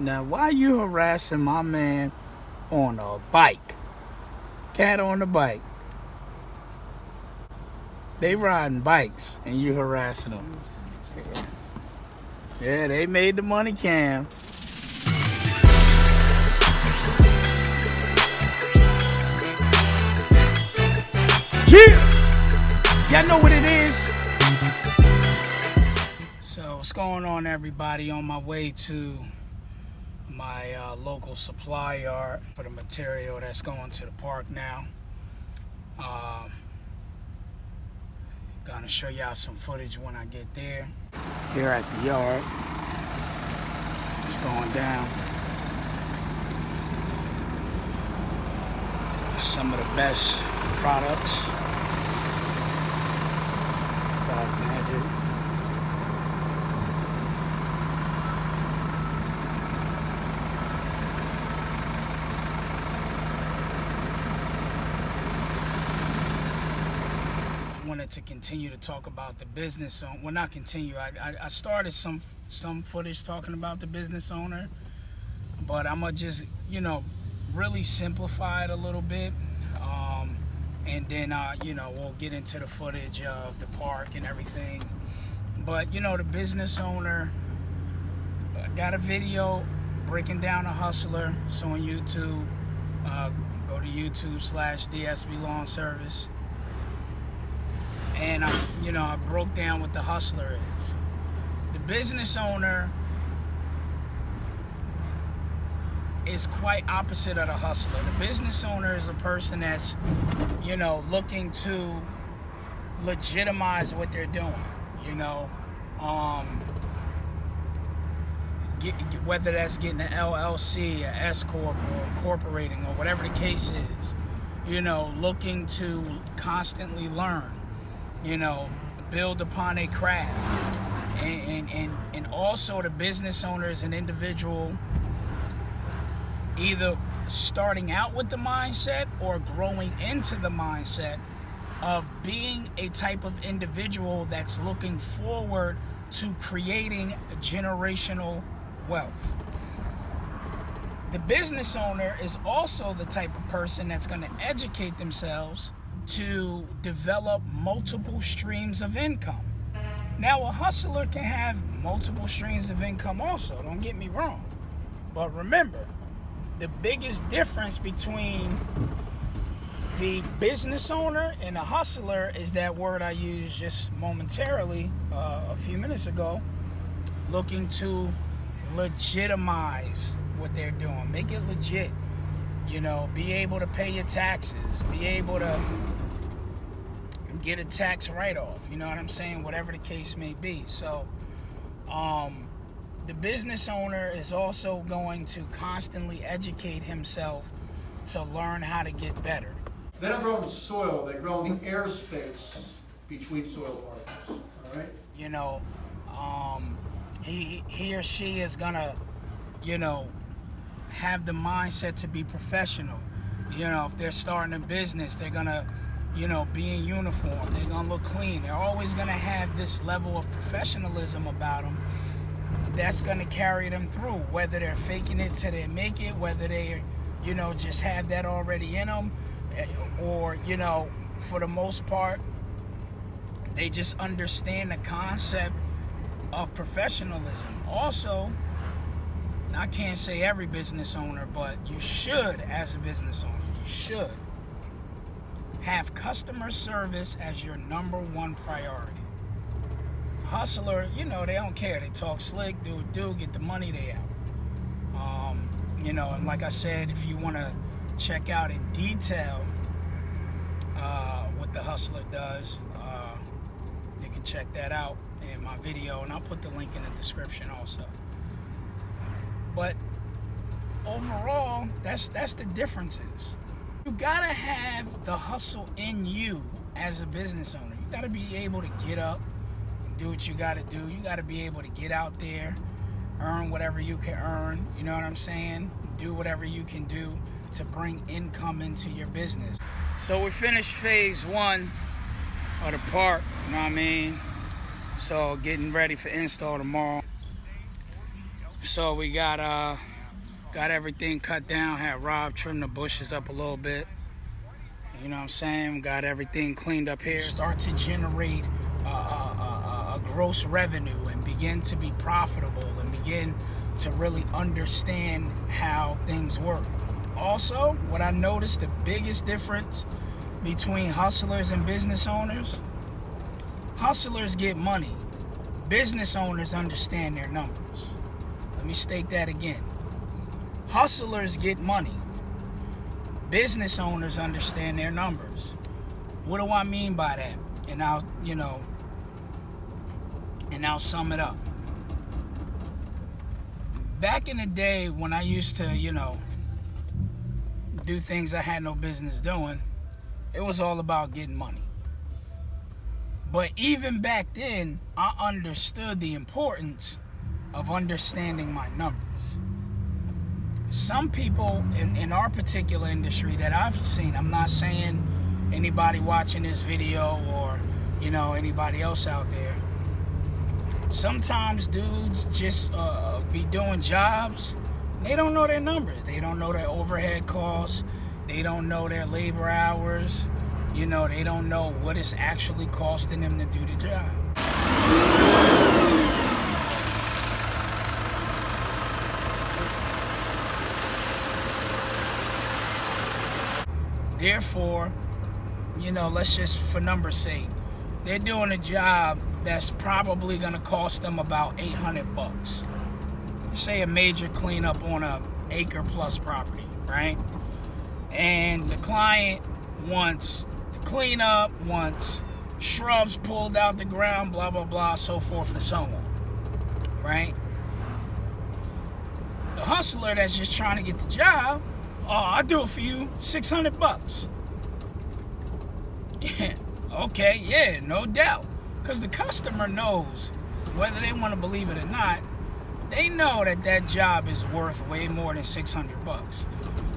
Now, why you harassing my man on a bike? Cat on the bike. They riding bikes and you harassing them. Yeah, they made the money, Cam. Yeah! Y'all know what it is. So what's going on, everybody? On my way to my local supply yard for the material that's going to the park now. Gonna show y'all some footage when I get there. Here at the yard, it's going down. Some of the best products. Wanted to continue to talk about the business owner. Well, not continue. I started some footage talking about the business owner, but I'm gonna just really simplify it a little bit, and then we'll get into the footage of the park and everything. But the business owner got a video breaking down a hustler. So on YouTube, go to YouTube/DSB Lawn Service. And I broke down what the hustler is. The business owner is quite opposite of the hustler. The business owner is a person that's, looking to legitimize what they're doing. Whether that's getting an LLC, an S corp, or incorporating, or whatever the case is. Looking to constantly learn. Build upon a craft, and also the business owner is an individual either starting out with the mindset or growing into the mindset of being a type of individual that's looking forward to creating generational wealth. The business owner is also the type of person that's going to educate themselves to develop multiple streams of income. Now, a hustler can have multiple streams of income also, don't get me wrong. But remember, the biggest difference between the business owner and the hustler is that word I used just momentarily a few minutes ago, looking to legitimize what they're doing, make it legit. Be able to pay your taxes, be able to get a tax write-off, you know what I'm saying, whatever the case may be. So the business owner is also going to constantly educate himself to learn how to get better. They don't grow in the soil, they grow in the airspace between soil particles, all right? He or she is gonna have the mindset to be professional. If they're starting a business, they're gonna be in uniform. They're gonna look clean. They're always gonna have this level of professionalism about them that's gonna carry them through, whether they're faking it till they make it, whether they just have that already in them, or for the most part they just understand the concept of professionalism. Also, I can't say every business owner, but you should, as a business owner, you should have customer service as your number one priority. Hustler, they don't care. They talk slick, do, get the money, they out. And like I said, if you want to check out in detail what the hustler does, you can check that out in my video, and I'll put the link in the description also. But overall, that's the differences. You gotta have the hustle in you as a business owner. You gotta be able to get up and do what you gotta do. You gotta be able to get out there, earn whatever you can earn, you know what I'm saying? Do whatever you can do to bring income into your business. So we finished phase 1 of the park, you know what I mean? So getting ready for install tomorrow. So we got everything cut down. Had Rob trim the bushes up a little bit. You know what I'm saying? Got everything cleaned up here. Start to generate a gross revenue and begin to be profitable and begin to really understand how things work. Also, what I noticed, the biggest difference between hustlers and business owners, hustlers get money. Business owners understand their numbers. Let me state that again. Hustlers get money. Business owners understand their numbers. What do I mean by that? And I'll sum it up. Back in the day when I used to, do things I had no business doing, it was all about getting money. But even back then, I understood the importance of understanding my numbers. Some people in our particular industry that I've seen, I'm not saying anybody watching this video or, anybody else out there, sometimes dudes just be doing jobs. They don't know their numbers. They don't know their overhead costs. They don't know their labor hours. They don't know what it's actually costing them to do the job. Therefore, let's just, for number's sake, they're doing a job that's probably going to cost them about $800. Say a major cleanup on a acre plus property, right? And the client wants the cleanup, wants shrubs pulled out the ground, blah, blah, blah, so forth and so on, right? The hustler that's just trying to get the job, I'll do it for you, $600. Yeah, okay, yeah, no doubt. Because the customer knows, whether they want to believe it or not, they know that job is worth way more than $600.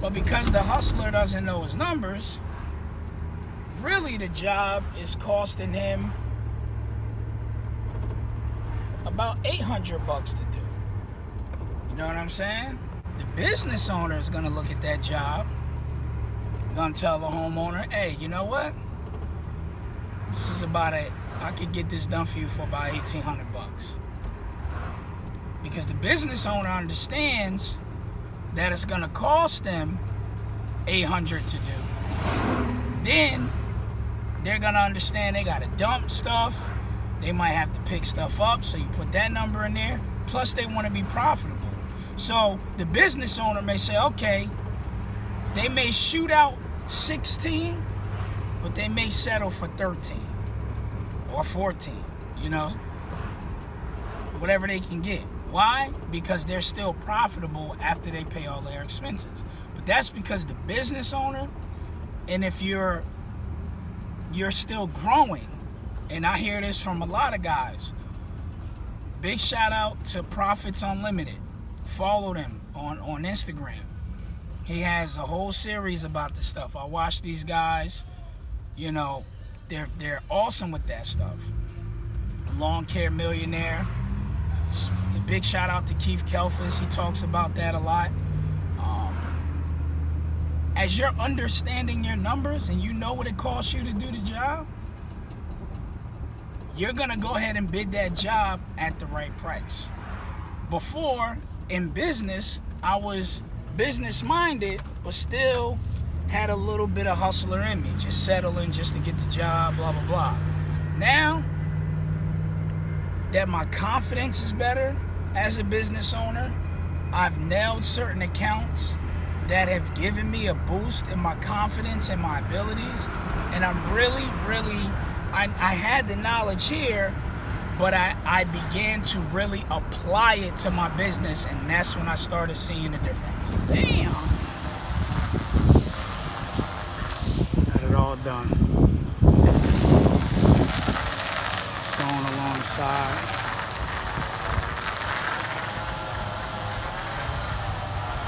But because the hustler doesn't know his numbers, really the job is costing him about $800 to do. You know what I'm saying? The business owner is going to look at that job, going to tell the homeowner, hey, you know what? This is I could get this done for you for about $1,800. Because the business owner understands that it's going to cost them $800 to do. Then they're going to understand they got to dump stuff. They might have to pick stuff up, so you put that number in there. Plus, they want to be profitable. So the business owner may say, okay, they may shoot out 16, but they may settle for 13 or 14, whatever they can get. Why? Because they're still profitable after they pay all their expenses. But that's because the business owner, and if you're still growing, and I hear this from a lot of guys, big shout out to Profits Unlimited. Follow them on Instagram. He has a whole series about this stuff. I watch these guys, they're awesome with that stuff. Lawn Care Millionaire. A big shout out to Keith Kelfis. He talks about that a lot. As you're understanding your numbers and you know what it costs you to do the job, you're going to go ahead and bid that job at the right price. Before, in business, I was business minded, but still had a little bit of hustler in me, just settling just to get the job, blah, blah, blah. Now that my confidence is better as a business owner, I've nailed certain accounts that have given me a boost in my confidence and my abilities. And I'm really, I had the knowledge here, but I began to really apply it to my business, and that's when I started seeing the difference. Damn. Got it all done. Stone alongside.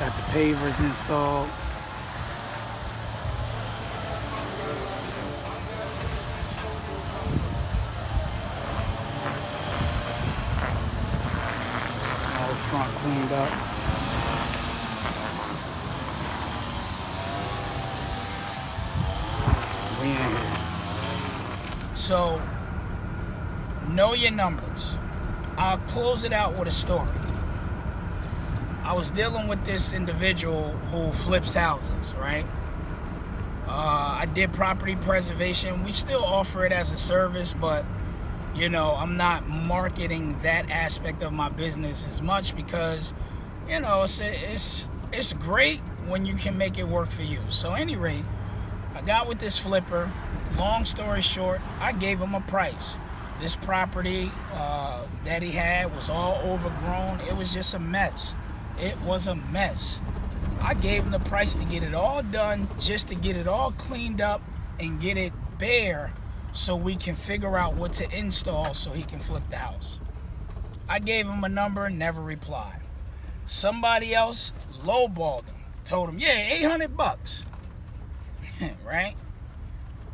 Got the pavers installed. front cleaned up. We in here. So, know your numbers. I'll close it out with a story. I was dealing with this individual who flips houses, right? I did property preservation. We still offer it as a service, but you know, I'm not marketing that aspect of my business as much because, you know, it's great when you can make it work for you. So, at any rate, I got with this flipper. Long story short, I gave him a price. This property that he had was all overgrown. It was just a mess. It was a mess. I gave him the price to get it all done, just to get it all cleaned up and get it bare so we can figure out what to install so he can flip the house. I gave him a number, never replied. Somebody else lowballed him, told him, yeah, $800. Right?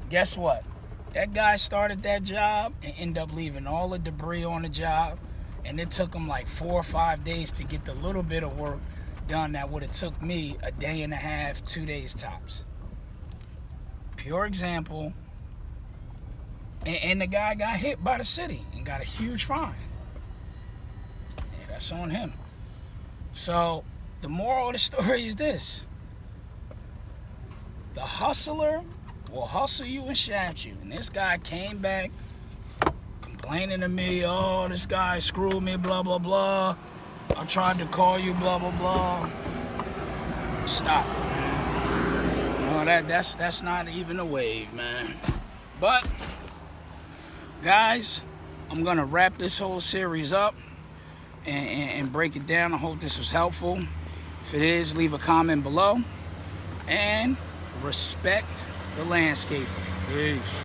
Guess what? That guy started that job and ended up leaving all the debris on the job, and it took him like 4 or 5 days to get the little bit of work done that would have took me a day and a half, 2 days tops. Pure example. And the guy got hit by the city and got a huge fine. Yeah, that's on him. So the moral of the story is this: the hustler will hustle you and shaft you. And this guy came back complaining to me, oh, this guy screwed me, blah, blah, blah. I tried to call you, blah, blah, blah. Stop it, man. No, that's not even a wave, man. But, guys, I'm going to wrap this whole series up and break it down. I hope this was helpful. If it is, leave a comment below. And respect the landscaper. Peace.